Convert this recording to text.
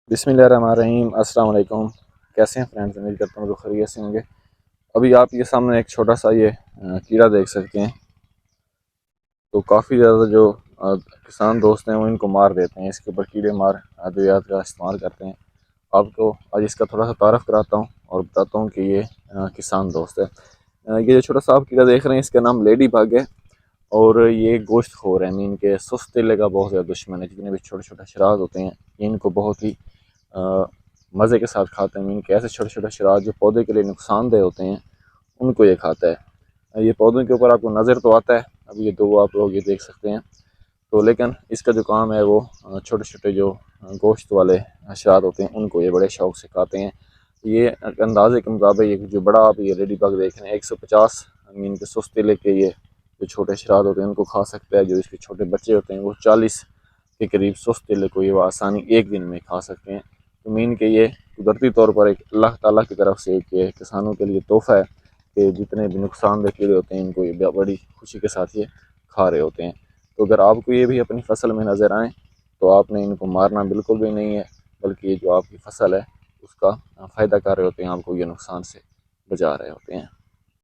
بسم اللہ الرحمن الرحیم۔ السلام علیکم۔ کیسے ہیں فرینڈز؟ امید کرتا ہوں تو خیریت سے ہوں گے۔ ابھی آپ کے سامنے ایک چھوٹا سا یہ کیڑا دیکھ سکتے ہیں، تو کافی زیادہ جو کسان دوست ہیں وہ ان کو مار دیتے ہیں، اس کے اوپر کیڑے مار ادویات کا استعمال کرتے ہیں۔ آپ کو آج اس کا تھوڑا سا تعارف کراتا ہوں اور بتاتا ہوں کہ یہ کسان دوست ہے۔ یہ جو چھوٹا سا آپ کیڑا دیکھ رہے ہیں اس کا نام لیڈی بگ ہے، اور یہ گوشت خور ہے، مین کے سست تیلے کا بہت زیادہ دشمن ہے۔ جتنے بھی چھوٹے چھوٹے شراز ہوتے ہیں ان کو بہت ہی مزے کے ساتھ کھاتے ہیں۔ ان کے ایسے چھوٹے چھوٹے شراز جو پودے کے لیے نقصان دہ ہوتے ہیں ان کو یہ کھاتا ہے۔ یہ پودوں کے اوپر آپ کو نظر تو آتا ہے، اب یہ دو آپ لوگ یہ دیکھ سکتے ہیں، تو لیکن اس کا جو کام ہے وہ چھوٹے چھوٹے جو گوشت والے شراز ہوتے ہیں ان کو یہ بڑے شوق سے کھاتے ہیں۔ یہ اندازے کے مطابق یہ جو بڑا آپ یہ لیڈی بگ دیکھ رہے ہیں 150 مین کے سست تیلے کے یہ جو چھوٹے شراز ہوتے ہیں ان کو کھا سکتا ہے۔ جو اس کے چھوٹے بچے ہوتے ہیں وہ 40 کے قریب سست تیلے کو یہ آسانی ایک دن میں کھا سکتے ہیں۔ تو مین کہ یہ قدرتی طور پر ایک اللہ تعالیٰ کی طرف سے ایک کسانوں کے لیے تحفہ ہے کہ جتنے بھی نقصان دہ کیڑے ہوتے ہیں ان کو یہ بڑی خوشی کے ساتھ یہ کھا رہے ہوتے ہیں۔ تو اگر آپ کو یہ بھی اپنی فصل میں نظر آئیں تو آپ نے ان کو مارنا بالکل بھی نہیں ہے، بلکہ یہ جو آپ کی فصل ہے اس کا فائدہ کر رہے ہوتے ہیں، آپ کو یہ نقصان سے بچا رہے ہوتے ہیں۔